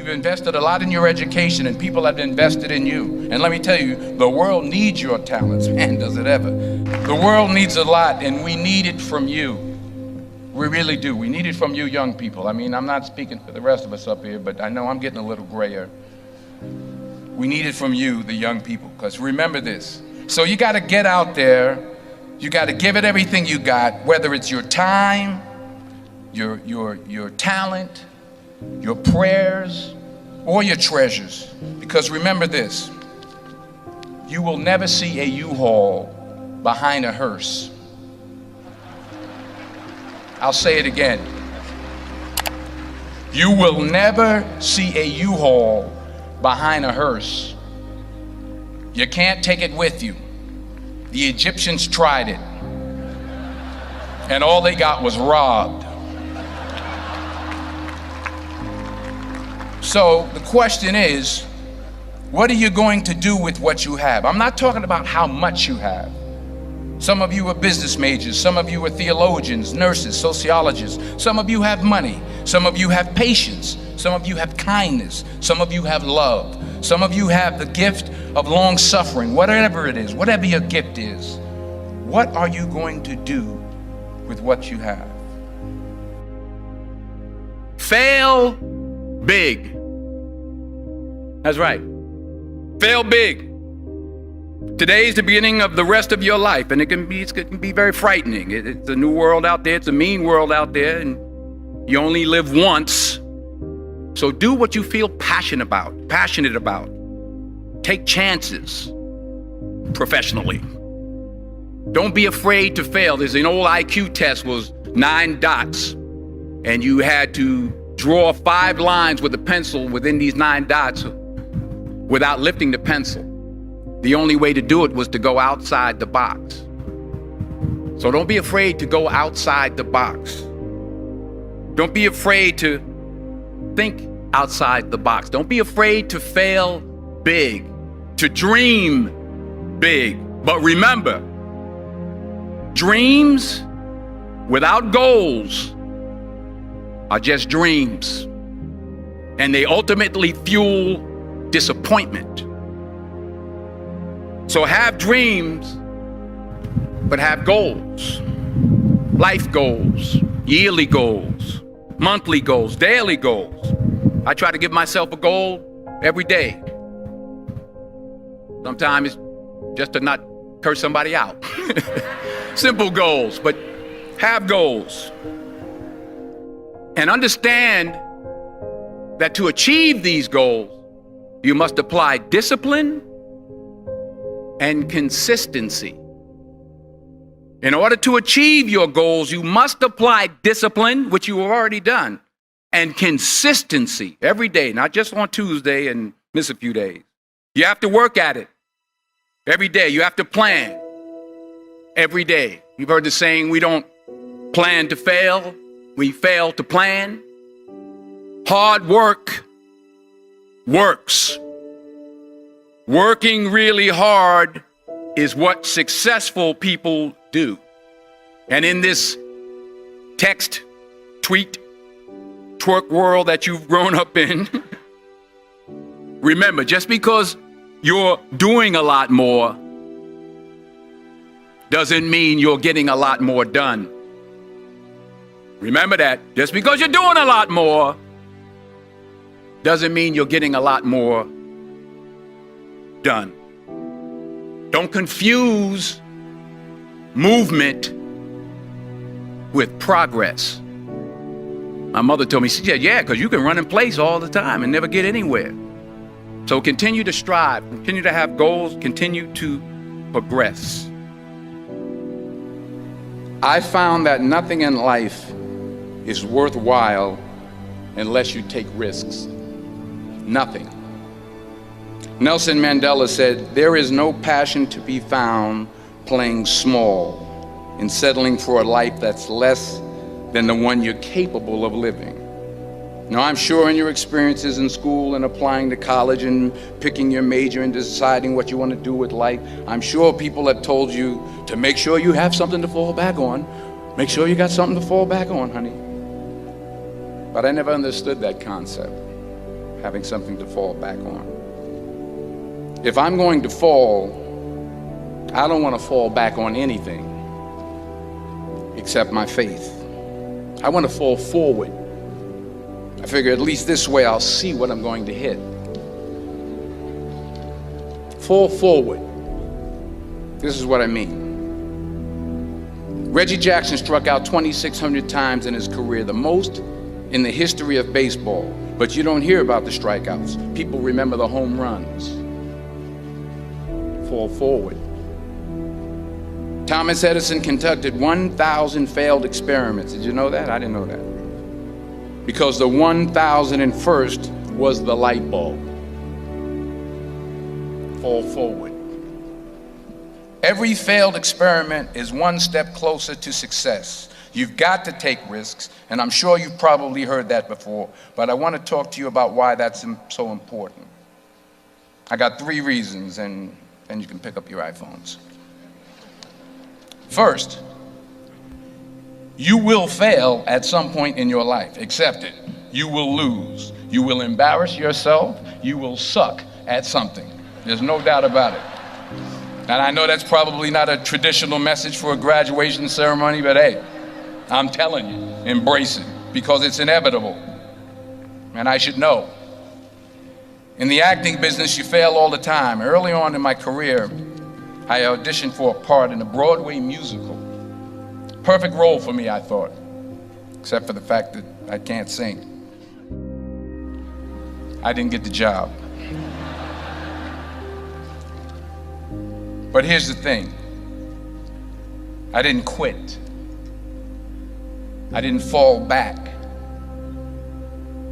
You've invested a lot in your education, and people have invested in you. And let me tell you, the world needs your talents. Man, does it ever. The world needs a lot, and we need it from you. We really do. We need it from you young people. I mean, I'm not speaking for the rest of us up here, but I know I'm getting a little grayer. We need it from you, the young people, because remember this. So you got to get out there. You got to give it everything you got, whether it's your time, your talent, your prayers, or your treasures. Because remember this, you will never see a U-Haul behind a hearse. I'll say it again. You will never see a U-Haul behind a hearse. You can't take it with you. The Egyptians tried it, and all they got was robbed. So the question is, what are you going to do with what you have? I'm not talking about how much you have. Some of you are business majors, some of you are theologians, nurses, sociologists. Some of you have money, some of you have patience, some of you have kindness, some of you have love, some of you have the gift of long suffering. Whatever it is, whatever your gift is, what are you going to do with what you have? Fail big. That's right. Fail big. Today's the beginning of the rest of your life, and it can be very frightening. It's a new world out there. It's a mean world out there, and you only live once. So do what you feel passionate about. Take chances professionally. Don't be afraid to fail. There's an old IQ test, was 9 dots, and you had to draw 5 lines with a pencil within these 9 dots without lifting the pencil. The only way to do it was to go outside the box. So don't be afraid to go outside the box. Don't be afraid to think outside the box. Don't be afraid to fail big, to dream big. But remember, dreams without goals are just dreams, and they ultimately fuel disappointment. So have dreams, but have goals. Life goals, yearly goals, monthly goals, daily goals. I try to give myself a goal every day. Sometimes it's just to not curse somebody out. Simple goals, but have goals. And understand that to achieve these goals, you must apply discipline and consistency. In order to achieve your goals, you must apply discipline, which you have already done, and consistency every day, not just on Tuesday and miss a few days. You have to work at it every day. You have to plan every day. You've heard the saying, we don't plan to fail, we fail to plan. Hard work works. Working really hard is what successful people do. And in this text, tweet, twerk world that you've grown up in, remember, just because you're doing a lot more doesn't mean you're getting a lot more done. Remember that. Just because you're doing a lot more doesn't mean you're getting a lot more done. Don't confuse movement with progress. My mother told me, she said, yeah, because you can run in place all the time and never get anywhere. So continue to strive, continue to have goals, continue to progress. I found that nothing in life is worthwhile unless you take risks. Nothing. Nelson Mandela said, there is no passion to be found playing small and settling for a life that's less than the one you're capable of living. Now, I'm sure in your experiences in school and applying to college and picking your major and deciding what you want to do with life, I'm sure people have told you to make sure you have something to fall back on. Make sure you got something to fall back on, honey. But I never understood that concept. having something to fall back on. If I'm going to fall, I don't want to fall back on anything except my faith. I want to fall forward. I figure at least this way I'll see what I'm going to hit. Fall forward. This is what I mean. Reggie Jackson struck out 2,600 times in his career, the most in the history of baseball. But you don't hear about the strikeouts. People remember the home runs. Fall forward. Thomas Edison conducted 1,000 failed experiments. Did you know that? I didn't know that. Because the 1,001st was the light bulb. Fall forward. Every failed experiment is one step closer to success. You've got to take risks, and I'm sure you've probably heard that before, but I want to talk to you about why that's so important. I got 3 reasons, and then you can pick up your iPhones. First, you will fail at some point in your life. Accept it. You will lose. You will embarrass yourself. You will suck at something. There's no doubt about it. And I know that's probably not a traditional message for a graduation ceremony, but hey, I'm telling you, embrace it, because it's inevitable. And I should know. In the acting business, you fail all the time. Early on in my career, I auditioned for a part in a Broadway musical. Perfect role for me, I thought, except for the fact that I can't sing. I didn't get the job. But here's the thing. I didn't quit. I didn't fall back.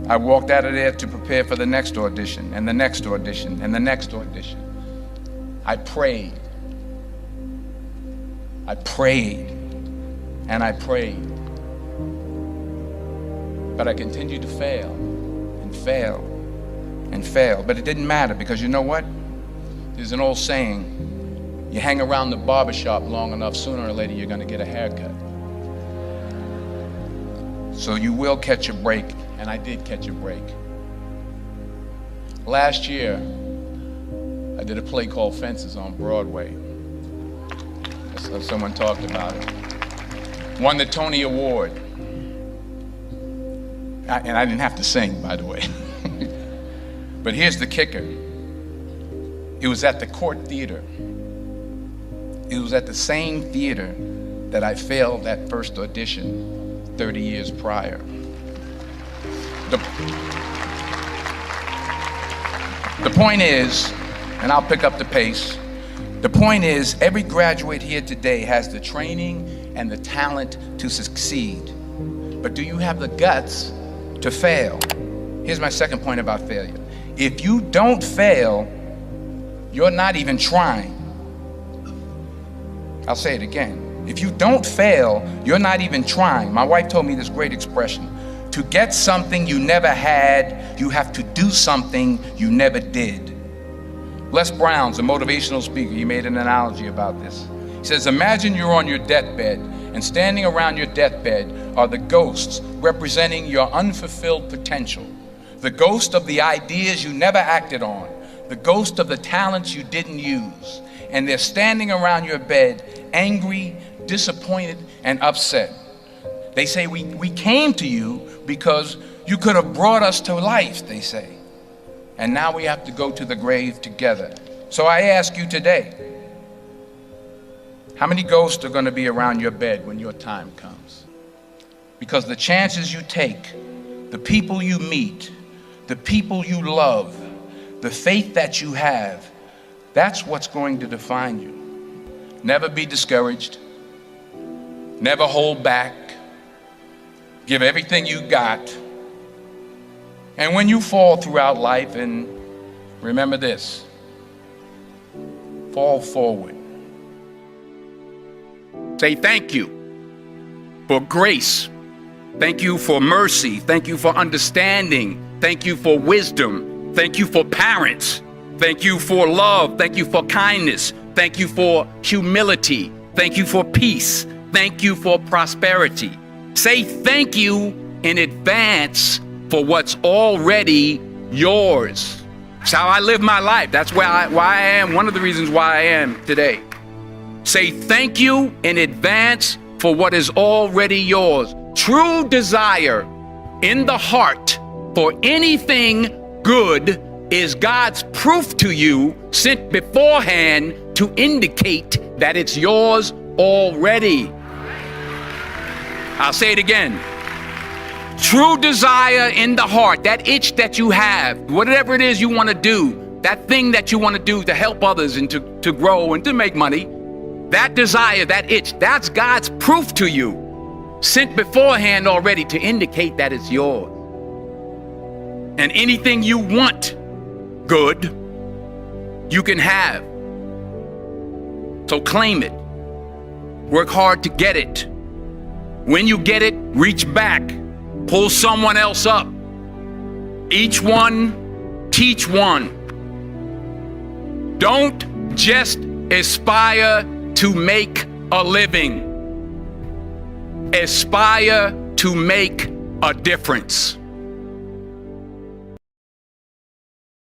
I walked out of there to prepare for the next audition, and the next audition, and the next audition. I prayed. I prayed, and I prayed. But I continued to fail, and fail, and fail. But it didn't matter, because you know what? There's an old saying, you hang around the barbershop long enough, sooner or later you're gonna get a haircut. So you will catch a break, and I did catch a break. Last year, I did a play called Fences on Broadway. Someone talked about it. Won the Tony Award. And I didn't have to sing, by the way. But here's the kicker. It was at the Court Theater. It was at the same theater that I failed that first audition 30 years prior. The point is, and I'll pick up the pace, the point is, every graduate here today has the training and the talent to succeed. But do you have the guts to fail? Here's my second point about failure. If you don't fail, you're not even trying. I'll say it again. If you don't fail, you're not even trying. My wife told me this great expression. To get something you never had, you have to do something you never did. Les Brown's a motivational speaker. He made an analogy about this. He says, imagine you're on your deathbed, and standing around your deathbed are the ghosts representing your unfulfilled potential. The ghost of the ideas you never acted on. The ghost of the talents you didn't use. And they're standing around your bed, angry, disappointed, and upset. They say, we came to you because you could have brought us to life, they say. And now we have to go to the grave together. So I ask you today, how many ghosts are going to be around your bed when your time comes? Because the chances you take, the people you meet, the people you love, the faith that you have, that's what's going to define you. Never be discouraged. Never hold back. Give everything you got. And when you fall throughout life, and remember this, fall forward. Say thank you for grace. Thank you for mercy. Thank you for understanding. Thank you for wisdom. Thank you for parents. Thank you for love. Thank you for kindness. Thank you for humility. Thank you for peace. Thank you for prosperity. Say thank you in advance for what's already yours. It's how I live my life. That's why I am, one of the reasons why I am today. Say thank you in advance for what is already yours. True desire in the heart for anything good is God's proof to you, sent beforehand to indicate that it's yours already. I'll say it again. True desire in the heart, that itch that you have, whatever it is you want to do, that thing that you want to do to help others and to grow and to make money, that desire, that itch, that's God's proof to you, sent beforehand already to indicate that it's yours. And anything you want good, you can have. So claim it. Work hard to get it. When you get it, reach back. Pull someone else up. Each one, teach one. Don't just aspire to make a living. Aspire to make a difference.